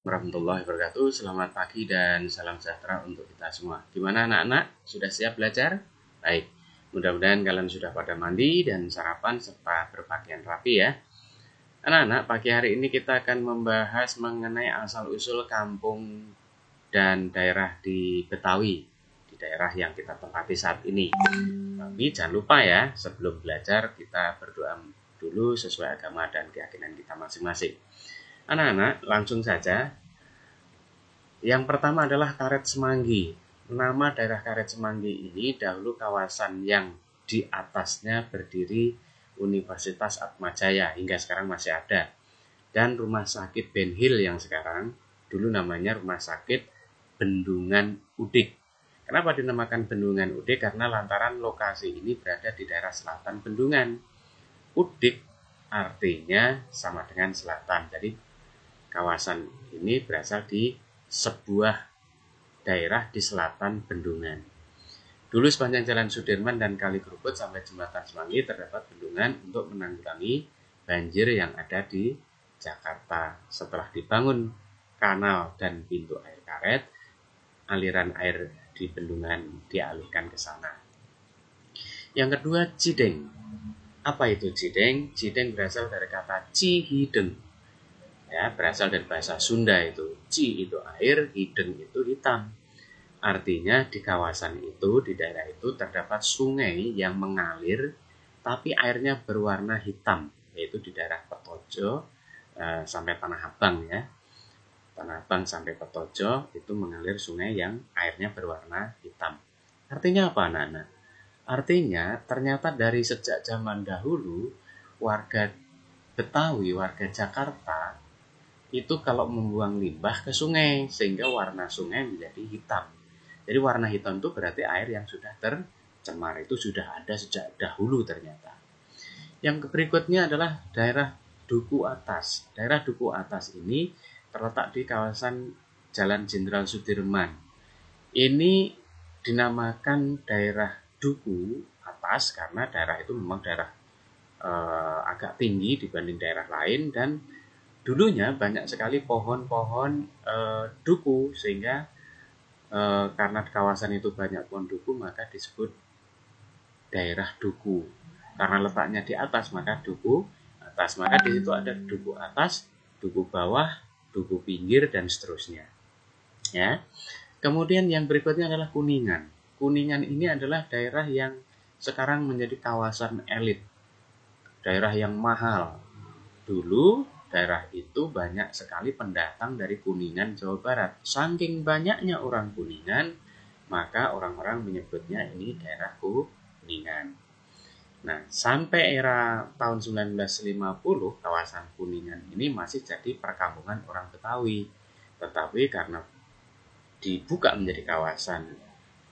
warahmatullahi wabarakatuh. Selamat pagi dan salam sejahtera untuk kita semua. Gimana anak-anak? Sudah siap belajar? Baik, mudah-mudahan kalian sudah pada mandi dan sarapan serta berpakaian rapi ya. Anak-anak, pagi hari ini kita akan membahas mengenai asal-usul kampung dan daerah di Betawi, di daerah yang kita tempati saat ini. Tapi jangan lupa ya, sebelum belajar kita berdoa dulu sesuai agama dan keyakinan kita masing-masing. Anak-anak, langsung saja. Yang pertama adalah Karet Semanggi. Nama daerah Karet Semanggi ini dahulu kawasan yang di atasnya berdiri Universitas Atmajaya, hingga sekarang masih ada. Dan Rumah Sakit Ben Hill yang sekarang, dulu namanya Rumah Sakit Bendungan Udik. Kenapa dinamakan Bendungan Udik? Karena lantaran lokasi ini berada di daerah selatan Bendungan. Udik artinya sama dengan selatan. Jadi kawasan ini berasal di sebuah daerah di selatan Bendungan. Dulu sepanjang Jalan Sudirman dan Kali Kerukut sampai Jembatan Semanggi terdapat bendungan untuk menanggulangi banjir yang ada di Jakarta. Setelah dibangun kanal dan pintu air karet, aliran air di bendungan dialihkan ke sana. Yang kedua, Cideng. Apa itu Cideng? Cideng berasal dari kata Cihideng. Ya, berasal dari bahasa Sunda itu. Ci itu air, hideng itu hitam. Artinya di kawasan itu, di daerah itu terdapat sungai yang mengalir tapi airnya berwarna hitam, yaitu di daerah Petojo sampai Tanah Abang ya. Tanah Abang sampai Petojo itu mengalir sungai yang airnya berwarna hitam. Artinya apa anak-anak? Artinya ternyata dari sejak zaman dahulu warga Betawi, warga Jakarta itu kalau membuang limbah ke sungai sehingga warna sungai menjadi hitam. Jadi warna hitam itu berarti air yang sudah tercemar, itu sudah ada sejak dahulu ternyata. Yang berikutnya adalah daerah Duku Atas. Daerah Duku Atas ini terletak di kawasan Jalan Jenderal Sudirman. Ini dinamakan daerah Duku Atas karena daerah itu memang daerah agak tinggi dibanding daerah lain, dan dulunya banyak sekali pohon-pohon duku, sehingga karena kawasan itu banyak pohon duku maka disebut daerah duku. Karena letaknya di atas maka duku atas. Maka di situ ada duku atas, duku bawah, duku pinggir dan seterusnya. Ya. Kemudian yang berikutnya adalah Kuningan. Kuningan ini adalah daerah yang sekarang menjadi kawasan elit. Daerah yang mahal. Dulu daerah itu banyak sekali pendatang dari Kuningan, Jawa Barat. Saking banyaknya orang Kuningan, maka orang-orang menyebutnya ini daerah Kuningan. Nah, sampai era tahun 1950, kawasan Kuningan ini masih jadi perkampungan orang Betawi. Tetapi karena dibuka menjadi kawasan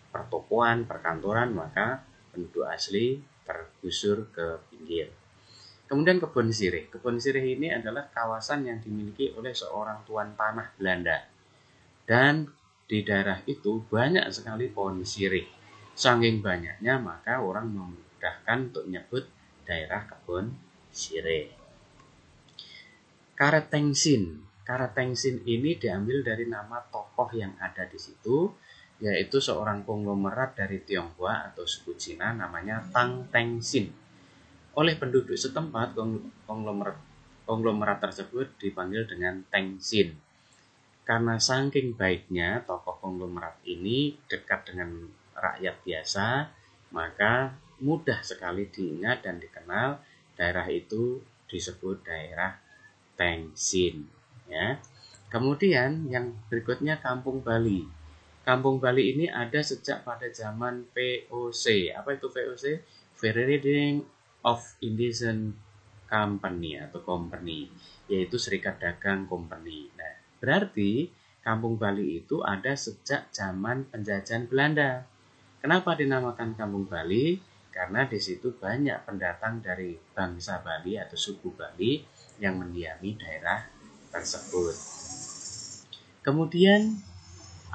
pertokoan, perkantoran, maka penduduk asli tergusur ke pinggir. Kemudian Kebon Sirih. Kebon Sirih ini adalah kawasan yang dimiliki oleh seorang tuan tanah Belanda. Dan di daerah itu banyak sekali pohon sirih. Saking banyaknya maka orang memudahkan untuk menyebut daerah Kebon Sirih. Karet Tengsin. Karet Tengsin ini diambil dari nama tokoh yang ada di situ, yaitu seorang konglomerat dari Tionghoa atau suku Cina namanya Tang Tengsin. Oleh penduduk setempat, konglomerat tersebut dipanggil dengan Tengsin. Karena saking baiknya tokoh konglomerat ini dekat dengan rakyat biasa, maka mudah sekali diingat dan dikenal. Daerah itu disebut daerah Tengsin. Ya. Kemudian yang berikutnya Kampung Bali. Kampung Bali ini ada sejak pada zaman VOC. Apa itu VOC? Very Reading of Indonesian Company atau Company, yaitu Serikat Dagang Company. Nah, berarti Kampung Bali itu ada sejak zaman penjajahan Belanda. Kenapa dinamakan Kampung Bali? Karena di situ banyak pendatang dari bangsa Bali atau suku Bali yang mendiami daerah tersebut. Kemudian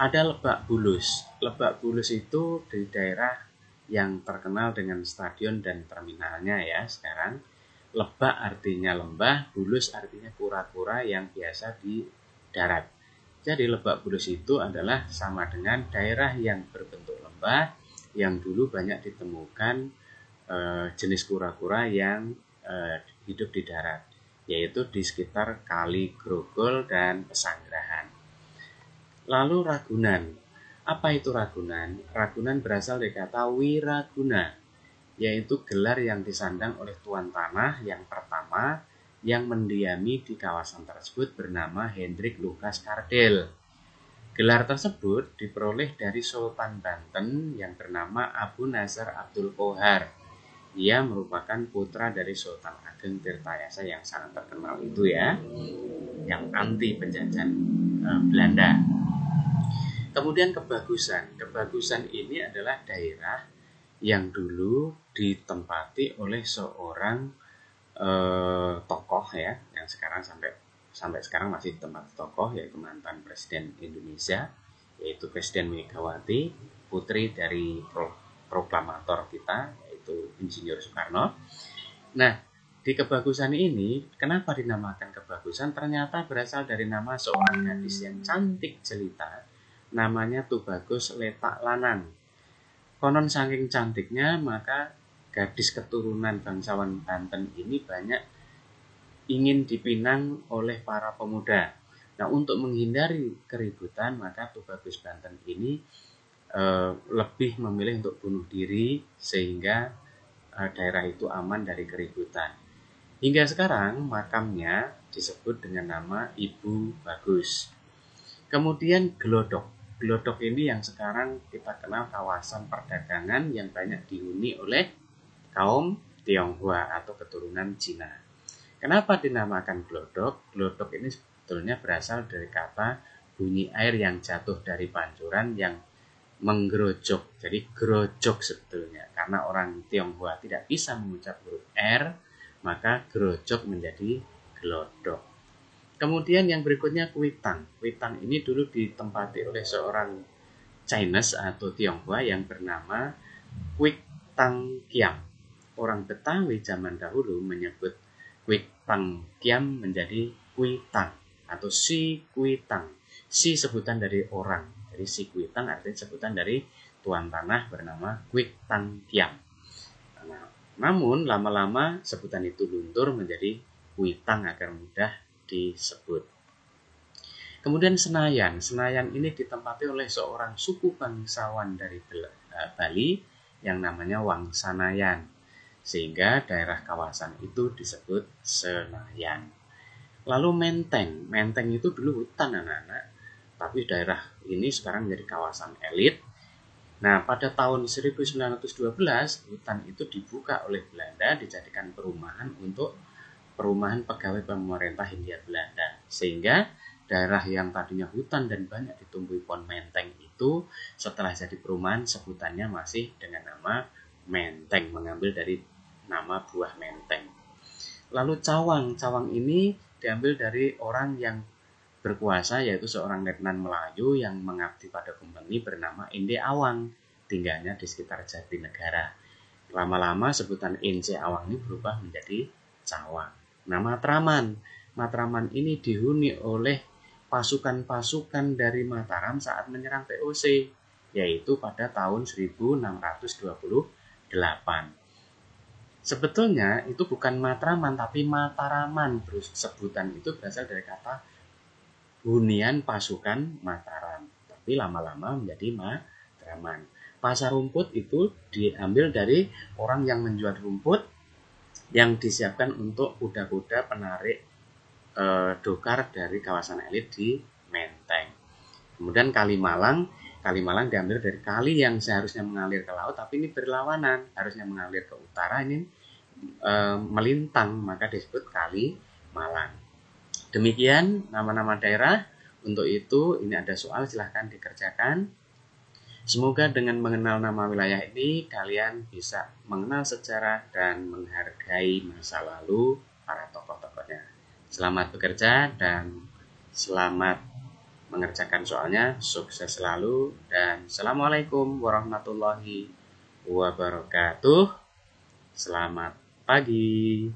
ada Lebak Bulus. Lebak Bulus itu di daerah yang terkenal dengan stadion dan terminalnya ya sekarang. Lebak artinya lembah, bulus artinya kura-kura yang biasa di darat. Jadi Lebak Bulus itu adalah sama dengan daerah yang berbentuk lembah yang dulu banyak ditemukan jenis kura-kura yang hidup di darat, yaitu di sekitar Kali Grogol dan Pesanggerahan. Lalu Ragunan. Apa itu Ragunan? Ragunan berasal dari kata wiraguna, yaitu gelar yang disandang oleh tuan tanah yang pertama yang mendiami di kawasan tersebut bernama Hendrik Lucas Kardel. Gelar tersebut diperoleh dari Sultan Banten yang bernama Abu Nasr Abdul Qohar. Ia merupakan putra dari Sultan Ageng Tirtayasa yang sangat terkenal itu ya, yang anti penjajahan Belanda. Kemudian Kebagusan. Kebagusan ini adalah daerah yang dulu ditempati oleh seorang tokoh ya, yang sekarang sampai sekarang masih ditempati tokoh, yaitu mantan Presiden Indonesia, yaitu Presiden Megawati, putri dari proklamator kita, yaitu Insinyur Soekarno. Nah, di Kebagusan ini, kenapa dinamakan Kebagusan? Ternyata berasal dari nama seorang gadis yang cantik jelita, namanya Tubagus Letak Lanang. Konon saking cantiknya, maka gadis keturunan bangsawan Banten ini banyak ingin dipinang oleh para pemuda. Nah, untuk menghindari keributan, maka Tubagus Banten ini lebih memilih untuk bunuh diri sehingga daerah itu aman dari keributan. Hingga sekarang makamnya disebut dengan nama Ibu Bagus. Kemudian Glodok. Glodok ini yang sekarang kita kenal kawasan perdagangan yang banyak dihuni oleh kaum Tionghoa atau keturunan Cina. Kenapa dinamakan Glodok? Glodok ini sebetulnya berasal dari kata bunyi air yang jatuh dari pancuran yang menggerojok. Jadi gerojok sebetulnya. Karena orang Tionghoa tidak bisa mengucap huruf R, maka gerojok menjadi glodok. Kemudian yang berikutnya Kuitang. Kuitang ini dulu ditempati oleh seorang Chinese atau Tionghoa yang bernama Kuitang Kiam. Orang Betawi zaman dahulu menyebut Kuitang Kiam menjadi Kuitang atau si Kuitang. Si sebutan dari orang. Jadi si Kuitang artinya sebutan dari tuan tanah bernama Kuitang Kiam. Nah, namun lama-lama sebutan itu luntur menjadi Kuitang agar mudah disebut. Kemudian Senayan. Senayan ini ditempati oleh seorang suku bangsawan dari Bali yang namanya Wangsanayan. Sehingga daerah kawasan itu disebut Senayan. Lalu Menteng. Menteng itu dulu hutan anak-anak. Tapi daerah ini sekarang menjadi kawasan elit. Nah, pada tahun 1912 hutan itu dibuka oleh Belanda dijadikan perumahan untuk perumahan pegawai pemerintah Hindia Belanda, sehingga daerah yang tadinya hutan dan banyak ditumbuhi pohon menteng itu setelah jadi perumahan sebutannya masih dengan nama Menteng, mengambil dari nama buah menteng. Lalu Cawang. Cawang ini diambil dari orang yang berkuasa, yaitu seorang letnan Melayu yang mengabdi pada Kumbeni bernama Inde Awang, tinggalnya di sekitar Jatinegara. Lama-lama sebutan Inde Awang ini berubah menjadi Cawang. Nah, Matraman. Matraman ini dihuni oleh pasukan-pasukan dari Mataram saat menyerang VOC, yaitu pada tahun 1628. Sebetulnya itu bukan Matraman, tapi Mataraman. Terus sebutan itu berasal dari kata hunian pasukan Mataram, tapi lama-lama menjadi Matraman. Pasar rumput itu diambil dari orang yang menjual rumput yang disiapkan untuk kuda-kuda penarik dokar dari kawasan elit di Menteng. Kemudian Kalimalang. Kalimalang diambil dari kali yang seharusnya mengalir ke laut, tapi ini berlawanan, harusnya mengalir ke utara, ini melintang, maka disebut Kalimalang. Demikian nama-nama daerah. Untuk itu ini ada soal, silahkan dikerjakan. Semoga dengan mengenal nama wilayah ini, kalian bisa mengenal sejarah dan menghargai masa lalu para tokoh-tokohnya. Selamat bekerja dan selamat mengerjakan soalnya. Sukses selalu dan Assalamualaikum warahmatullahi wabarakatuh. Selamat pagi.